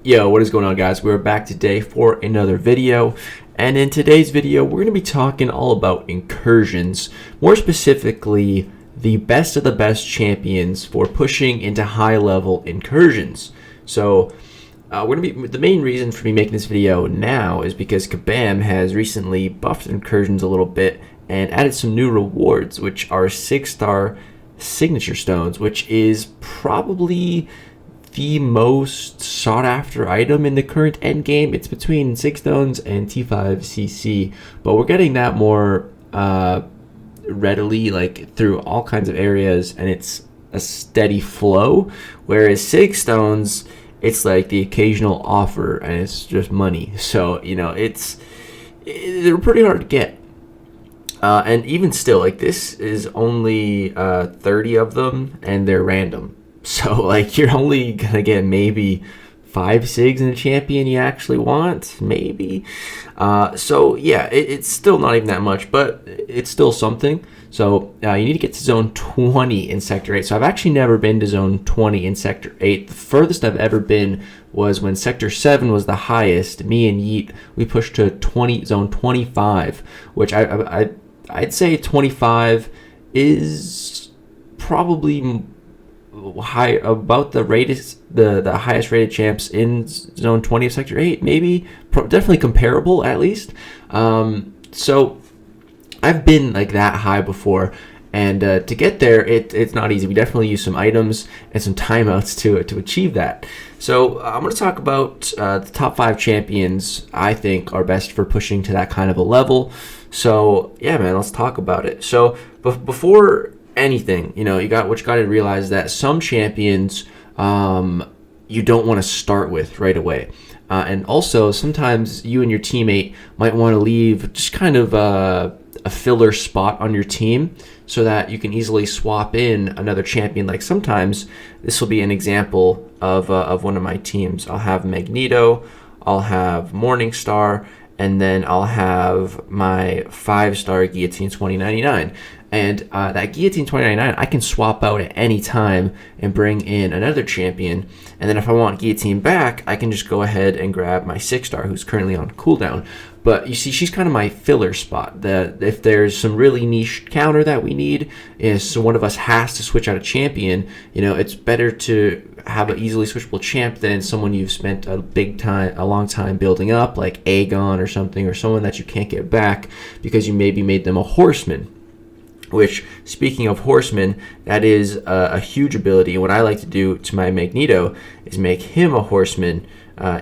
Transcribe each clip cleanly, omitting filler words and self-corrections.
Yo, what is going on, guys? We're back today for another video, and in today's video we're going to be talking all about incursions, more specifically the best of the best champions for pushing into high level incursions. So we're going to be, the main reason for me making this video now is because Kabam has recently buffed incursions a little bit and added some new rewards, which are 6-star signature stones, which is probably the most sought after item in the current end game. It's between 6 stones and T5CC, but we're getting that more readily, like through all kinds of areas, and it's a steady flow, whereas 6 stones, it's like the occasional offer and it's just money. So they're pretty hard to get, and even still, like, this is only 30 of them and they're random. So, like, you're only going to get maybe 5 SIGs in a champion you actually want, maybe. So, yeah, it's still not even that much, but it's still something. So, you need to get to Zone 20 in Sector 8. So, I've actually never been to Zone 20 in Sector 8. The furthest I've ever been was when Sector 7 was the highest. Me and Yeet, we pushed to Zone 25, which I'd say 25 is probably high, about the the highest rated champs in Zone 20 of Sector 8, maybe. Definitely comparable, at least. So I've been like that high before, and to get there, it's not easy. We definitely use some items and some timeouts to achieve that. So I'm going to talk about the top 5 champions I think are best for pushing to that kind of a level. So yeah, man, let's talk about it. So before anything, you got to realize that some champions you don't want to start with right away, and also sometimes you and your teammate might want to leave just kind of a filler spot on your team so that you can easily swap in another champion. Like, sometimes this will be an example of one of my teams. I'll have Magneto, I'll have Morningstar, and then I'll have my 5-star Guillotine 2099. And that Guillotine 2099, I can swap out at any time and bring in another champion. And then if I want Guillotine back, I can just go ahead and grab my 6-star, who's currently on cooldown. But you see, she's kind of my filler spot. If there's some really niche counter that we need, so one of us has to switch out a champion, it's better to have an easily switchable champ than someone you've spent a long time building up, like Aegon or something, or someone that you can't get back because you maybe made them a horseman. Which, speaking of horsemen, that is a huge ability. And what I like to do to my Magneto is make him a horseman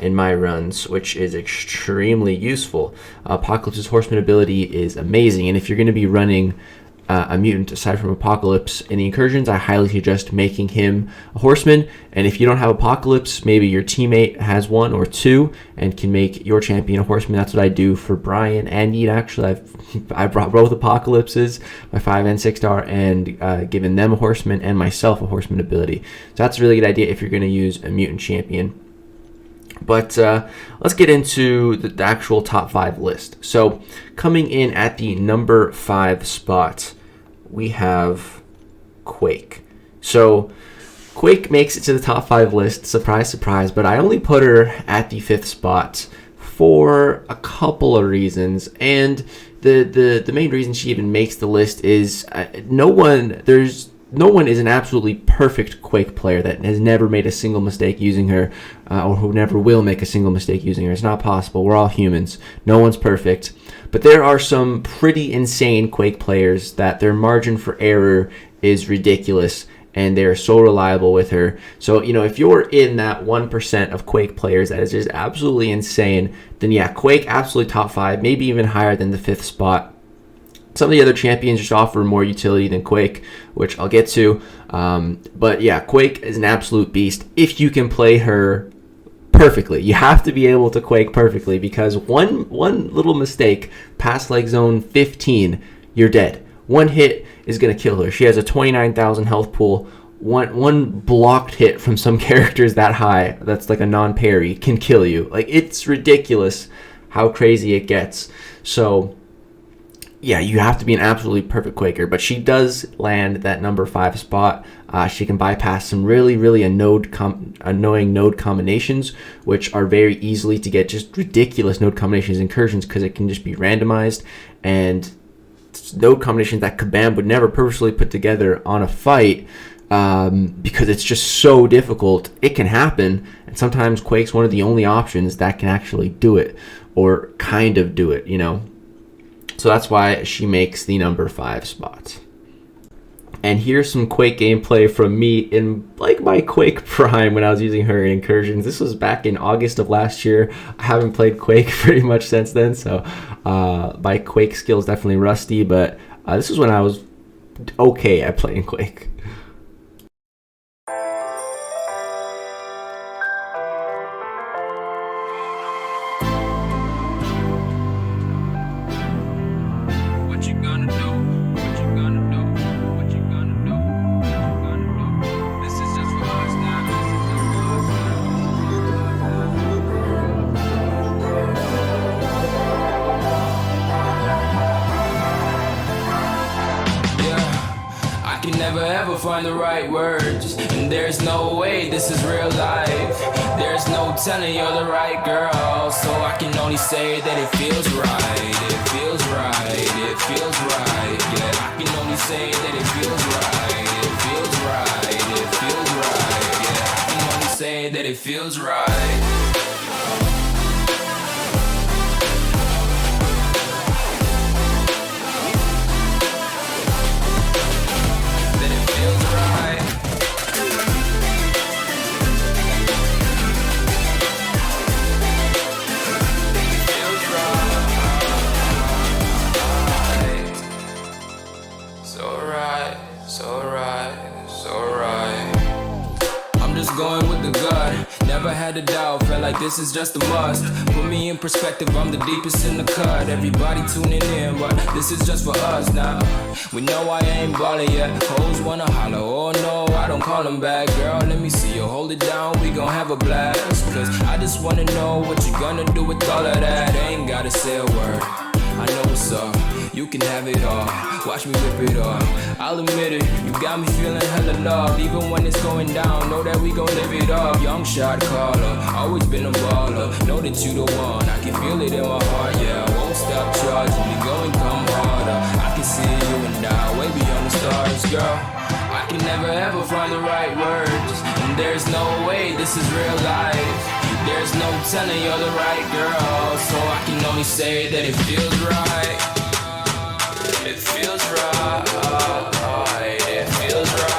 in my runs, which is extremely useful. Apocalypse's horseman ability is amazing, and if you're going to be running a mutant aside from Apocalypse in the incursions, I highly suggest making him a horseman. And if you don't have Apocalypse, maybe your teammate has 1 or 2 and can make your champion a horseman. That's what I do for Brian and Yeet. Actually, I brought both Apocalypses, my 5 and 6-star, and given them a horseman and myself a horseman ability. So that's a really good idea if you're going to use a mutant champion. But let's get into the actual top 5 list. So coming in at the number 5 spot, we have Quake. So Quake makes it to the top 5 list, surprise, surprise, but I only put her at the 5th spot for a couple of reasons. And the main reason she even makes the list is no one is an absolutely perfect Quake player that has never made a single mistake using her, or who never will make a single mistake using her. It's not possible. We're all humans. No one's perfect. But there are some pretty insane Quake players that their margin for error is ridiculous, and they're so reliable with her. So, if you're in that 1% of Quake players that is just absolutely insane, then yeah, Quake absolutely top 5, maybe even higher than the 5th spot. Some of the other champions just offer more utility than Quake, which I'll get to. But yeah, Quake is an absolute beast if you can play her perfectly. You have to be able to Quake perfectly, because one little mistake past like zone 15, you're dead. One hit is going to kill her. She has a 29,000 health pool. One blocked hit from some characters that high, that's like a non-parry, can kill you. Like, it's ridiculous how crazy it gets. So yeah, you have to be an absolutely perfect Quaker, but she does land that number 5 spot. She can bypass some really annoying node combinations, which are very easily to get just ridiculous node combinations incursions because it can just be randomized, and node combinations that Kabam would never purposely put together on a fight because it's just so difficult. It can happen, and sometimes Quake's one of the only options that can actually do it, or kind of do it, you know. So that's why she makes the number 5 spot. And here's some Quake gameplay from me in like my Quake prime when I was using her in Incursions. This was back in August of last year. I haven't played Quake pretty much since then, so my Quake skills definitely rusty, but this was when I was okay at playing Quake. Never ever find the right words, and there's no way this is real life. There's no telling you're the right girl, so I can only say that it feels right. It feels right, it feels right. Yeah, I can only say that it feels right. It feels right, it feels right. Yeah, I can only say that it feels right. Going with the gut, never had a doubt, felt like this is just a must. Put me in perspective, I'm the deepest in the cut. Everybody tuning in, but this is just for us now. We know I ain't ballin' yet, hoes wanna holler, oh no, I don't call them back. Girl, let me see you hold it down, we gon' have a blast. Cause I just wanna know what you gonna do with all of that. Ain't gotta say a word, I know what's up, you can have it all. Watch me rip it off, I'll admit it, you got me feeling hella loved. Even when it's going down, know that we gon' live it up. Young shot caller, always been a baller. Know that you the one, I can feel it in my heart. Yeah, I won't stop charging me, go and come harder. I can see you and I, way beyond the stars, girl. I can never ever find the right words, and there's no way this is real life. There's no telling you're the right girl, so I can only say that it feels right. It feels right, it feels right, it feels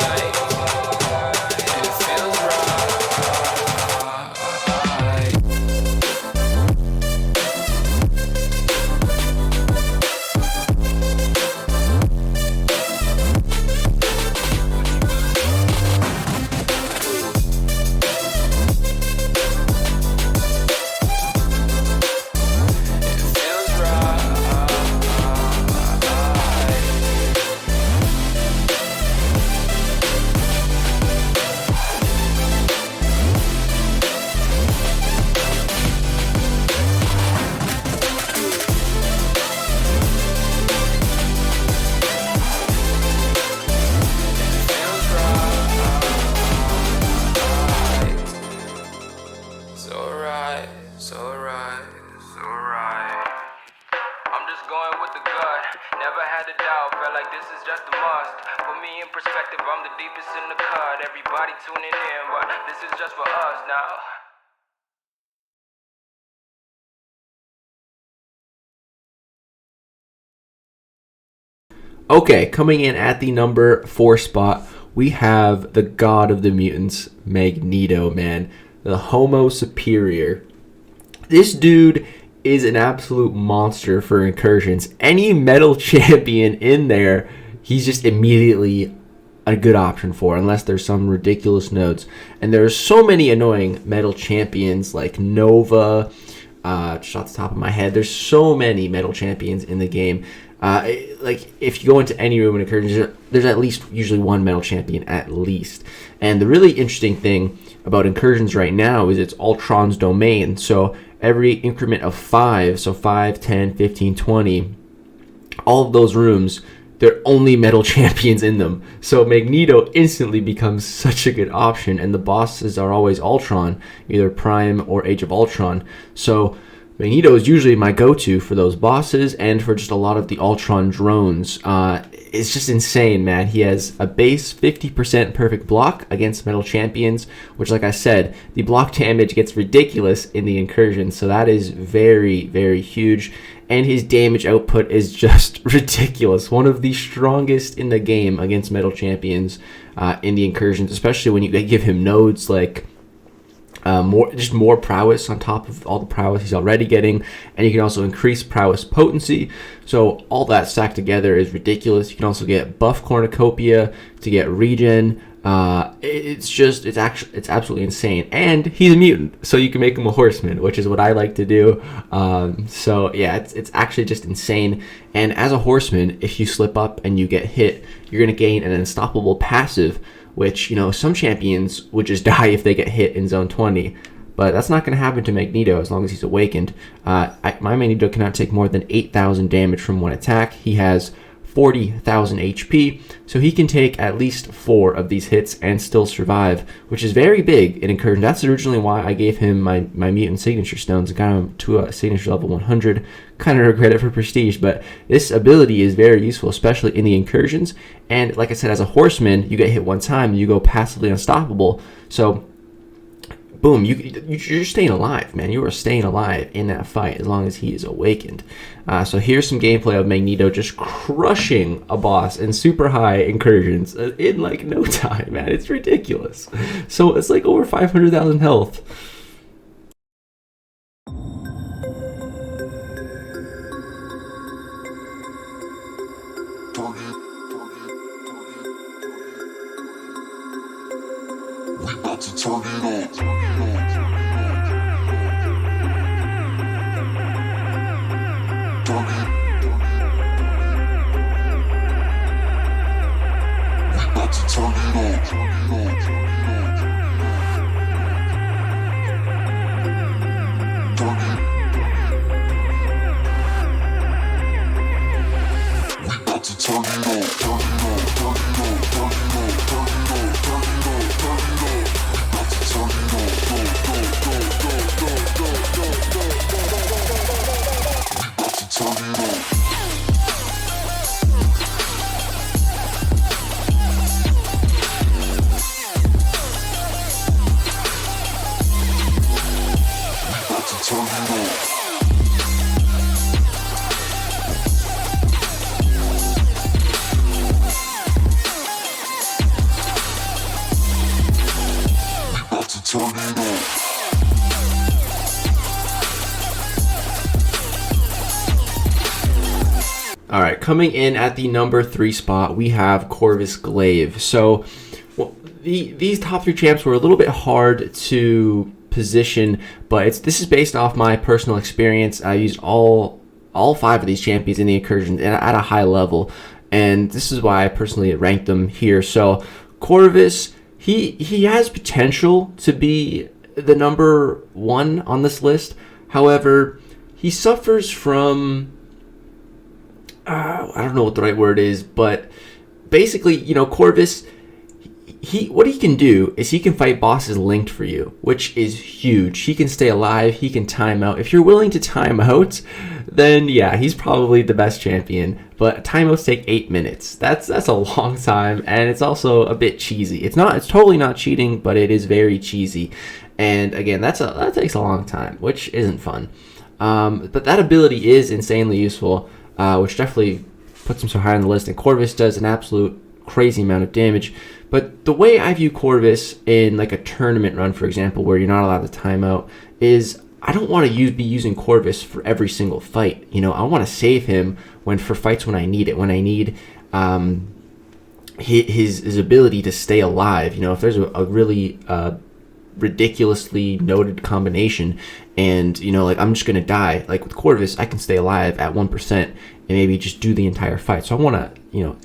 Everybody tuning in, but this is just for us now. Okay, coming in at the number 4 spot, we have the god of the mutants, Magneto, man. The Homo Superior. This dude is an absolute monster for incursions. Any metal champion in there, he's just immediately a good option for, unless there's some ridiculous nodes. And there's so many annoying metal champions like Nova, just off the top of my head. There's so many metal champions in the game. Like if you go into any room in Incursions, there's at least usually one metal champion at least. And the really interesting thing about Incursions right now is it's Ultron's domain. So every increment of 5, so 5, 10, 15, 20, all of those rooms, there are only metal champions in them. So Magneto instantly becomes such a good option, and the bosses are always Ultron, either Prime or Age of Ultron. So Magneto is usually my go-to for those bosses and for just a lot of the Ultron drones. It's just insane, man. He has a base 50% perfect block against metal champions, which, like I said, the block damage gets ridiculous in the Incursion, so that is very, very huge. And his damage output is just ridiculous. One of the strongest in the game against metal champions in the Incursions, especially when you give him nodes like more prowess on top of all the prowess he's already getting, and you can also increase prowess potency. So all that stacked together is ridiculous. You can also get buff cornucopia to get regen. It's absolutely insane. And he's a mutant, so you can make him a horseman, which is what I like to do. So yeah, it's actually just insane. And as a horseman, if you slip up and you get hit, you're gonna gain an unstoppable passive, which, you know, some champions would just die if they get hit in zone 20, but that's not going to happen to Magneto as long as he's awakened. My Magneto cannot take more than 8,000 damage from one attack. He has 40,000 HP, so he can take at least 4 of these hits and still survive, which is very big in Incursion. That's originally why I gave him my mutant signature stones and got him to a signature level 100. Kind of regret it for prestige, but this ability is very useful, especially in the Incursions. And like I said, as a horseman, you get hit one time, you go passively unstoppable. So boom, you're staying alive, man. You are staying alive in that fight as long as he is awakened. So here's some gameplay of Magneto just crushing a boss in super high Incursions in like no time, man. It's ridiculous. So it's like over 500,000 health. We about to turn it on. All right, coming in at the number 3 spot, we have Corvus Glaive. So these top 3 champs were a little bit hard to position, but this is based off my personal experience. I used all 5 of these champions in the Incursion at a high level, and this is why I personally ranked them here. So Corvus, he has potential to be the number 1 on this list. However, he suffers from I don't know what the right word is, but basically, you know, Corvus, what he can do is he can fight bosses linked for you, which is huge. He can stay alive, he can time out. If you're willing to time out, then yeah, he's probably the best champion. But timeouts take 8 minutes. That's a long time, and it's also a bit cheesy. It's totally not cheating, but it is very cheesy. And again, that takes a long time, which isn't fun. But that ability is insanely useful, which definitely puts him so high on the list. And Corvus does an absolute crazy amount of damage. But the way I view Corvus in like a tournament run, for example, where you're not allowed to time out, is I don't want to be using Corvus for every single fight. You know, I want to save him for fights when I need it. When I need his ability to stay alive. You know, if there's a really ridiculously noted combination, and you know, like I'm just gonna die, like with Corvus I can stay alive at 1% and maybe just do the entire fight. So I want to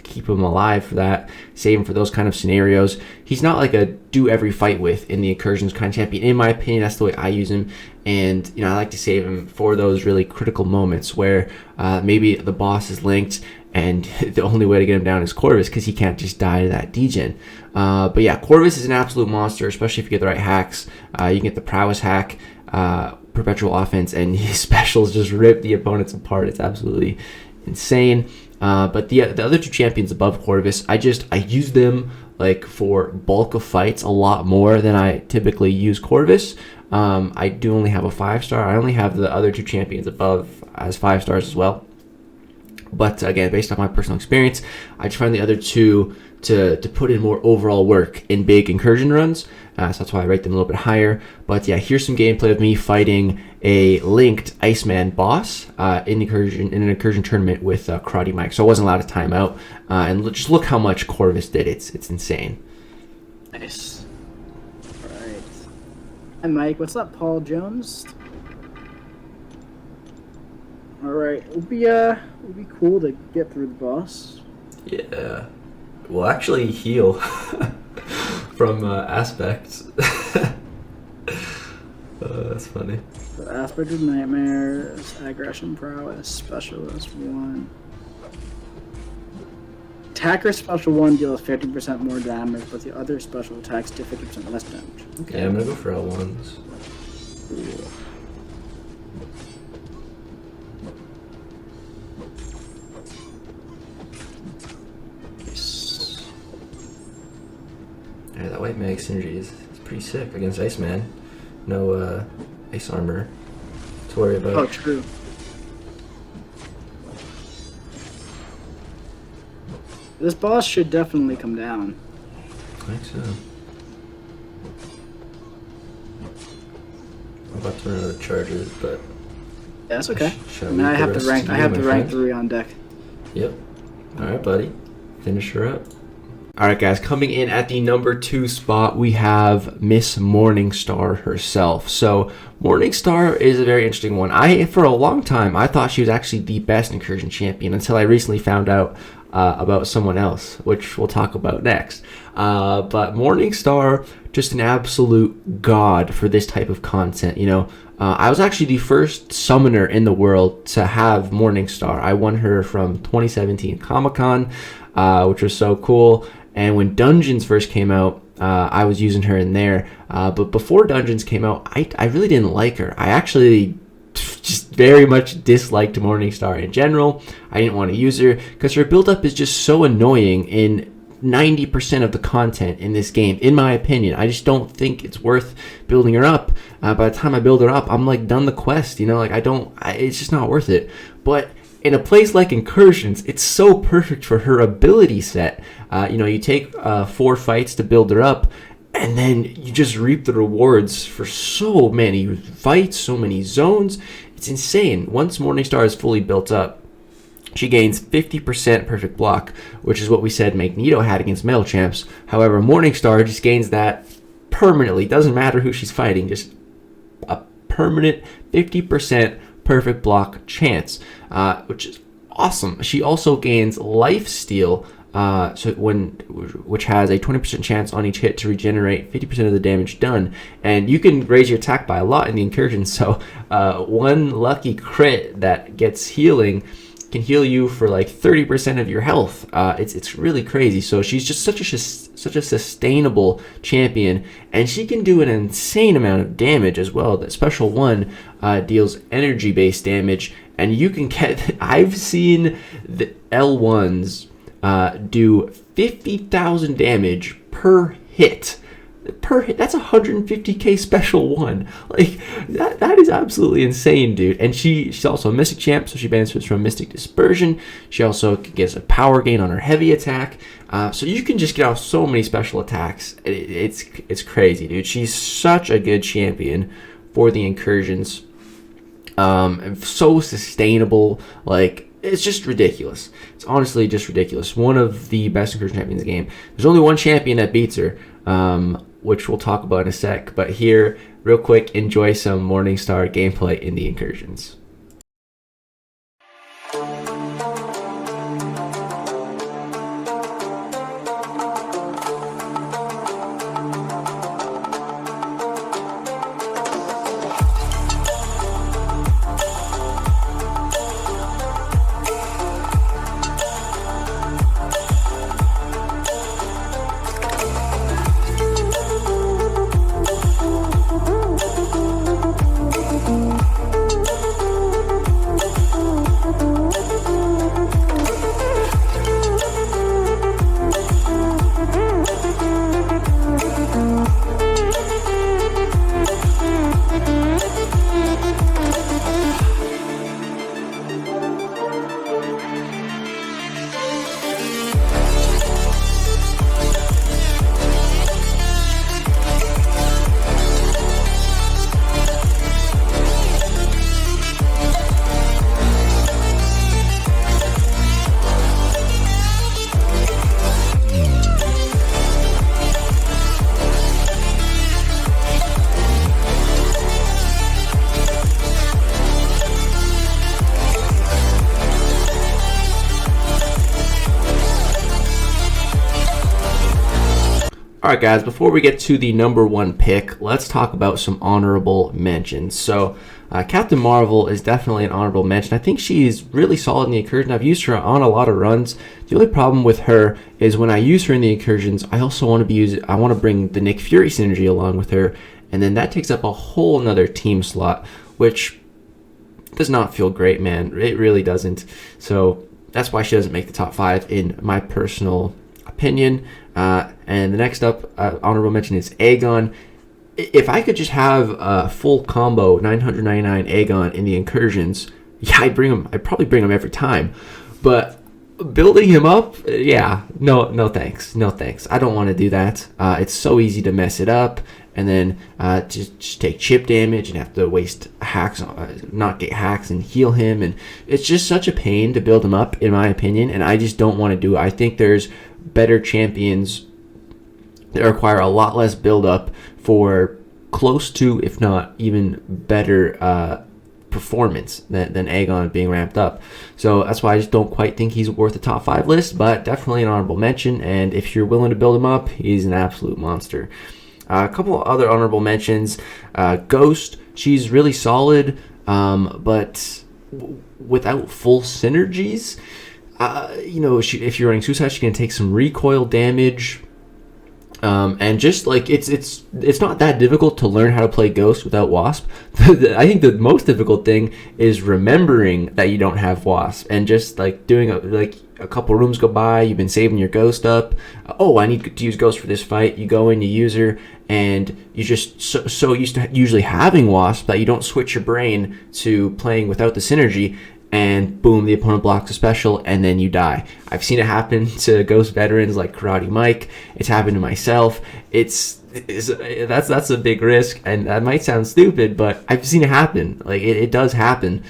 keep him alive for that, save him for those kind of scenarios. He's not like a do every fight with in the Incursions kind of champion. In my opinion, that's the way I use him. And, I like to save him for those really critical moments where maybe the boss is linked and the only way to get him down is Corvus because he can't just die to that degen. But yeah, Corvus is an absolute monster, especially if you get the right hacks. You can get the prowess hack, perpetual offense, and his specials just rip the opponents apart. It's absolutely insane. But the other two champions above Corvus, I use them like for bulk of fights a lot more than I typically use Corvus. I do only have a 5-star. I only have the other two champions above as 5 stars as well. But again, based on my personal experience, I just find the other two to put in more overall work in big incursion runs. So that's why I rate them a little bit higher. But yeah, here's some gameplay of me fighting a linked Iceman boss in an incursion tournament with Karate Mike. So I wasn't allowed to time out. And just look how much Corvus did. It's insane. Nice. All right. Hi, Mike. What's up, Paul Jones? All right. It would be cool to get through the boss. Yeah. Well, actually heal from aspects. That's funny. The aspect of nightmares, aggression prowess, specialist 1. Attacker special 1 deals 50% more damage, but the other special attacks do 50% less damage. Okay, I'm gonna go for L1s. Cool. Yeah, that white mag synergy is pretty sick against Iceman. No ice armor to worry about. Oh, true. This boss should definitely come down. I think so. I'm about to run out of charges, but Yeah, that's okay. Shall I mean, we I have the the rest rank. to I you, have my the rank friend? 3 on deck. Yep. All right, buddy. Finish her up. All right, guys. Coming in at the number 2 spot, we have Miss Morningstar herself. So Morningstar is a very interesting one. For a long time, I thought she was actually the best Incursion champion until I recently found out about someone else, which we'll talk about next. But Morningstar, just an absolute god for this type of content. I was actually the first summoner in the world to have Morningstar. I won her from 2017 Comic-Con, which was so cool. And when Dungeons first came out, I was using her in there. But before Dungeons came out, I really didn't like her. I actually just very much disliked Morningstar in general. I didn't want to use her because her build-up is just so annoying in 90% of the content in this game, in my opinion. I just don't think it's worth building her up. By the time I build her up, I'm like done the quest, it's just not worth it. But in a place like Incursions, it's so perfect for her ability set. You take 4 fights to build her up, and then you just reap the rewards for so many fights, so many zones. It's insane. Once Morningstar is fully built up, she gains 50% perfect block, which is what we said Magneto had against Metal Champs. However, Morningstar just gains that permanently. Doesn't matter who she's fighting, just a permanent 50% perfect block chance, which is awesome. She also gains life steal, which has a 20% chance on each hit to regenerate 50% of the damage done, and you can raise your attack by a lot in the Incursion. So one lucky crit that gets healing can heal you for like 30% of your health. It's really crazy. So she's just such a sustainable champion, and she can do an insane amount of damage as well. That special 1 deals energy based damage, and you can get I've seen the L1s do 50,000 damage per hit. That's 150k special 1. Like that is absolutely insane, dude. And she's also a Mystic champ, so she benefits from Mystic Dispersion. She also gets a power gain on her heavy attack. So you can just get off so many special attacks. It's crazy, dude. She's such a good champion for the Incursions. So sustainable. Like, it's just ridiculous. It's honestly just ridiculous. One of the best Incursion champions in the game. There's only one champion that beats her, which we'll talk about in a sec. But here, real quick, enjoy some Morningstar gameplay in the Incursions. All right, guys, before we get to the number one pick, let's talk about some honorable mentions. So, Captain Marvel is definitely an honorable mention. I think she's really solid in the Incursion. I've used her on a lot of runs. The only problem with her is when I use her in the Incursions, I also want to bring the Nick Fury synergy along with her, and then that takes up a whole nother team slot, which does not feel great, man. It really doesn't. So that's why she doesn't make the top 5 in my personal opinion. And the next up, honorable mention is Aegon. If I could just have a full combo 999 Aegon in the Incursions, yeah, I'd probably bring him every time. But building him up, yeah, no thanks. I don't want to do that. It's so easy to mess it up, and then just take chip damage and have to waste hacks, not get hacks and heal him, and it's just such a pain to build him up, in my opinion. And I just don't want to do it. I think there's better champions that require a lot less build up for close to, if not even better, performance than Aegon being ramped up. So that's why I just don't quite think he's worth the top 5 list, but definitely an honorable mention. And if you're willing to build him up, he's an absolute monster. A couple of other honorable mentions. Ghost, she's really solid, but without full synergies. If you're running Suicide, she can take some recoil damage. And just like it's not that difficult to learn how to play Ghost without Wasp. I think the most difficult thing is remembering that you don't have Wasp, and just like doing a couple rooms go by, you've been saving your Ghost up. I need to use Ghost for this fight. You go in, you use her, and you're just so used to usually having Wasp that you don't switch your brain to playing without the synergy. And boom, the opponent blocks a special, and then you die. I've seen it happen to Ghost veterans like Karate Mike. It's happened to myself. That's a big risk, and that might sound stupid, but I've seen it happen. Like it does happen.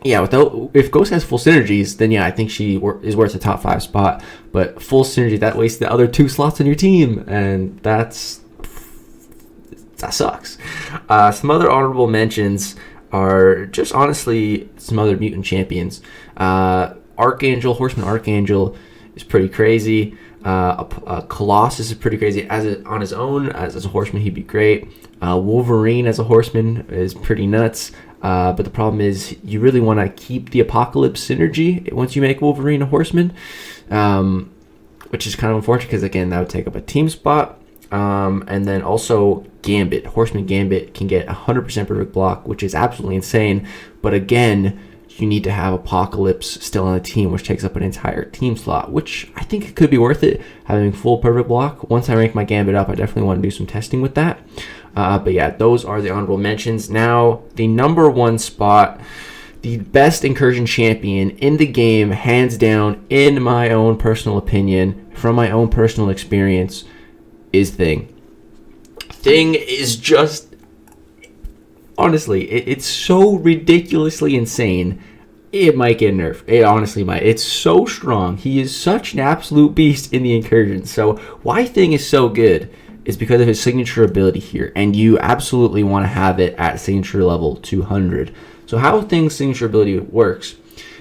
If Ghost has full synergies, then yeah, I think she is worth a top 5 spot. But full synergy, that wastes the other 2 slots on your team, and that sucks. Some other honorable mentions are just honestly some other mutant champions. Horseman Archangel is pretty crazy. Colossus is pretty crazy. On his own, as a horseman, he'd be great. Wolverine as a horseman is pretty nuts. But the problem is you really want to keep the Apocalypse synergy once you make Wolverine a horseman, which is kind of unfortunate because, again, that would take up a team spot. And then also Gambit. Horseman Gambit can get 100% perfect block, which is absolutely insane. But again, you need to have Apocalypse still on the team, which takes up an entire team slot, which I think it could be worth it, having full perfect block. Once I rank my Gambit up, I definitely want to do some testing with that. But yeah, those are the honorable mentions. Now, the number 1 spot, the best Incursion champion in the game, hands down, in my own personal opinion, from my own personal experience, is Thing. Thing is just, honestly, it's so ridiculously insane. It might get nerfed. It honestly might. It's so strong. He is such an absolute beast in the Incursion. So why Thing is so good is because of his signature ability here, and you absolutely want to have it at signature level 200. So how Thing's signature ability works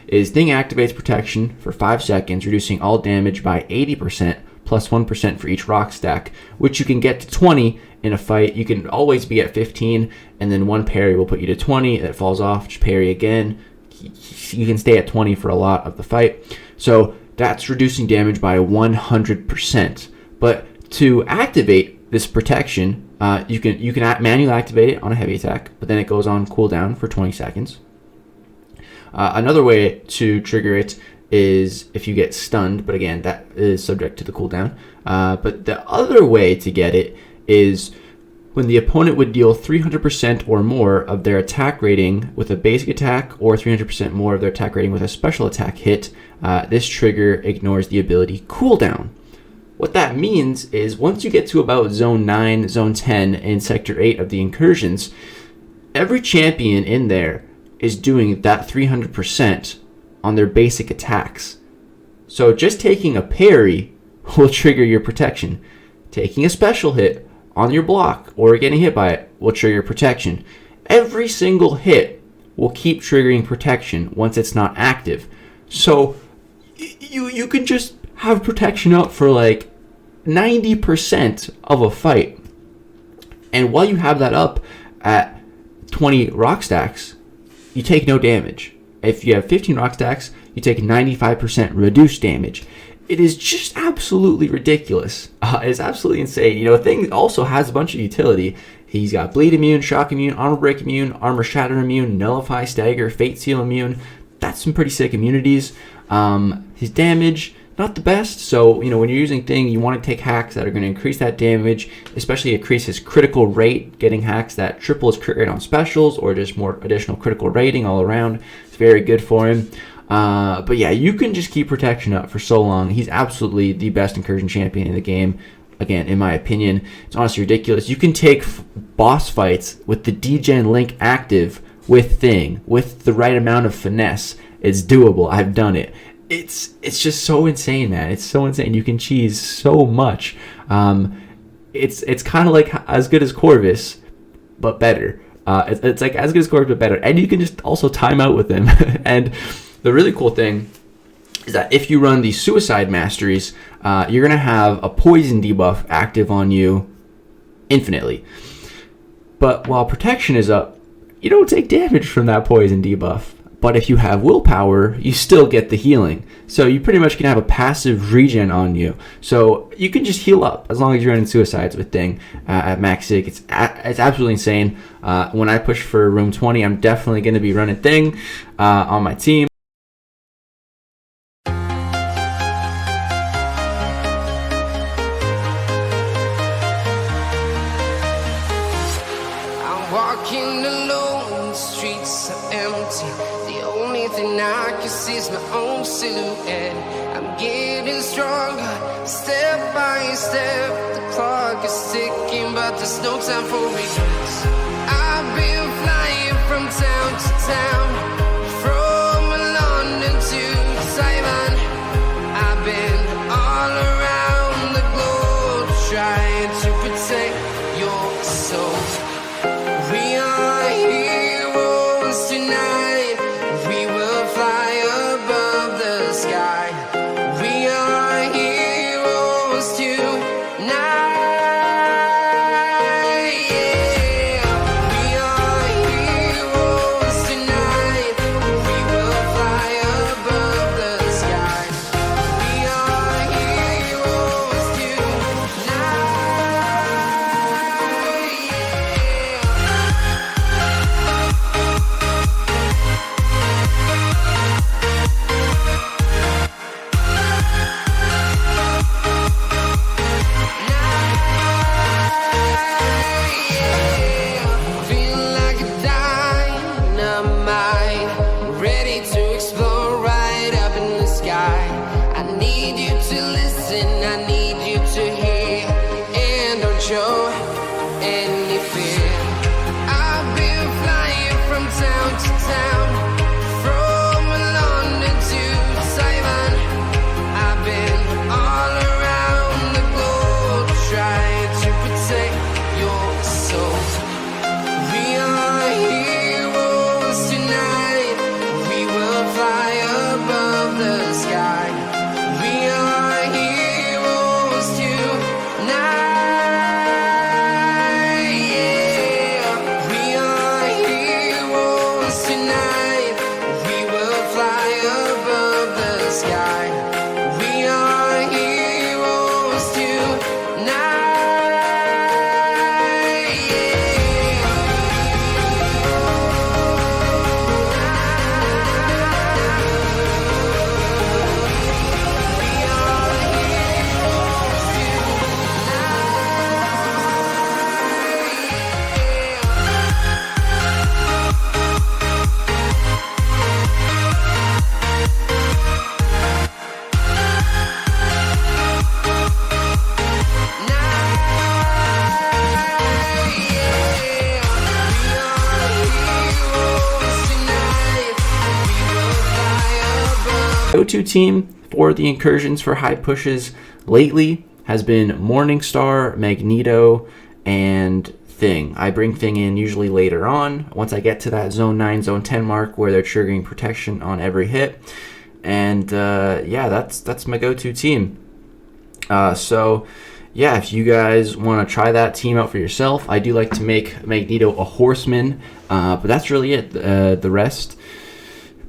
is Thing activates protection for 5 seconds, reducing all damage by 80%, plus 1% for each rock stack, which you can get to 20 in a fight. You can always be at 15, and then one parry will put you to 20. That falls off, just parry again. You can stay at 20 for a lot of the fight. So that's reducing damage by 100%. But to activate this protection, you can manually activate it on a heavy attack, but then it goes on cooldown for 20 seconds. Another way to trigger it is if you get stunned, but again, that is subject to the cooldown. But the other way to get it is when the opponent would deal 300% or more of their attack rating with a basic attack, or 300% more of their attack rating with a special attack hit, this trigger ignores the ability cooldown. What that means is once you get to about Zone 9, Zone 10, and Sector 8 of the Incursions, every champion in there is doing that 300% on their basic attacks. So just taking a parry will trigger your protection. Taking a special hit on your block or getting hit by it will trigger protection. Every single hit will keep triggering protection once it's not active. So you can just have protection up for like 90% of a fight. And while you have that up at 20 rock stacks, you take no damage. If you have 15 rock stacks, you take 95% reduced damage. It is just absolutely ridiculous. It's absolutely insane. You know, Thing also has a bunch of utility. He's got bleed immune, shock immune, armor break immune, armor shatter immune, nullify, stagger, fate seal immune. That's some pretty sick immunities. His damage, not the best. So, you know, when you're using Thing, you want to take hacks that are going to increase that damage, especially increase his critical rate, getting hacks that triple his crit rate on specials or just more additional critical rating all around. It's very good for him. But yeah, you can just keep protection up for so long. He's absolutely the best Incursion champion in the game. Again, in my opinion, it's honestly ridiculous. You can take boss fights with the degen link active with Thing, with the right amount of finesse. It's doable. I've done it. It's just so insane, man. It's so insane. You can cheese so much. It's kind of like as good as Corvus, but better. It's like as good as Corvus, but better. And you can just also time out with him. And the really cool thing is that if you run the Suicide Masteries, you're going to have a poison debuff active on you infinitely. But while protection is up, you don't take damage from that poison debuff. But if you have willpower, you still get the healing. So you pretty much can have a passive regen on you. So you can just heal up as long as you're running Suicides with Thing at max sig. It's absolutely insane. When I push for room 20, I'm definitely going to be running Thing on my team. Walking alone, the streets are empty. The only thing I can see is my own silhouette. I'm getting stronger, step by step. The clock is ticking, but there's no time for regrets. I've been flying from town to town, from London to Taiwan. I've been all around the globe, trying to protect your soul. We are heroes tonight. We will fly above the sky. We are heroes tonight. Yeah. We are heroes tonight. We will fly above the sky. We are heroes tonight. Feel like a dynamite, ready to explode right up in the sky. I need you to listen, I need you to hear, and don't show any fear. I've been flying from town to town, from London to Taiwan. I've been all around the globe, trying to protect your soul. We are heroes tonight. We will fly above the sky. We are heroes tonight. Yeah. We are heroes tonight. We will fly above the sky. We are heroes tonight. Go-to team for the Incursions for high pushes lately has been Morningstar, Magneto, and Thing. I bring Thing in usually later on, once I get to that zone 9, zone 10 mark where they're triggering protection on every hit. And yeah, that's my go-to team. So yeah, if you guys want to try that team out for yourself, I do like to make Magneto a horseman, but that's really it. The rest,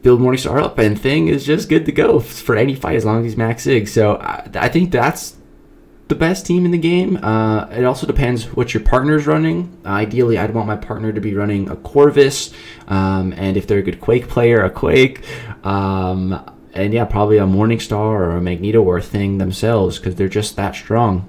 build Morningstar up, and thing is just good to go for any fight as long as he's max sig. So I think that's the best team in the game. It also depends what your partner's running. Ideally, I'd want my partner to be running a Corvus, and if they're a good Quake player, a Quake, and yeah, probably a Morningstar or a Magneto or a thing themselves, because they're just that strong.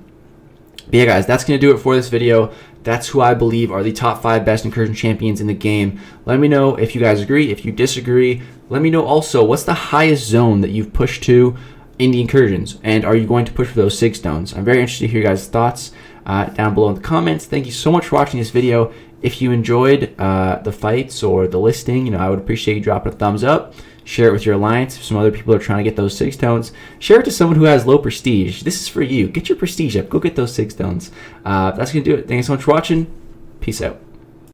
But yeah, guys, that's going to do it for this video. That's who I believe are the top 5 best Incursion champions in the game. Let me know if you guys agree, if you disagree. Let me know also, what's the highest zone that you've pushed to in the Incursions, and are you going to push for those 6 stones? I'm very interested to hear your guys' thoughts down below in the comments. Thank you so much for watching this video. If you enjoyed the fights or the listing, I would appreciate you dropping a thumbs up. Share it with your alliance. If some other people are trying to get those 6 stones, share it to someone who has low prestige. This is for you. Get your prestige up. Go get those 6 stones. That's going to do it. Thank you so much for watching. Peace out.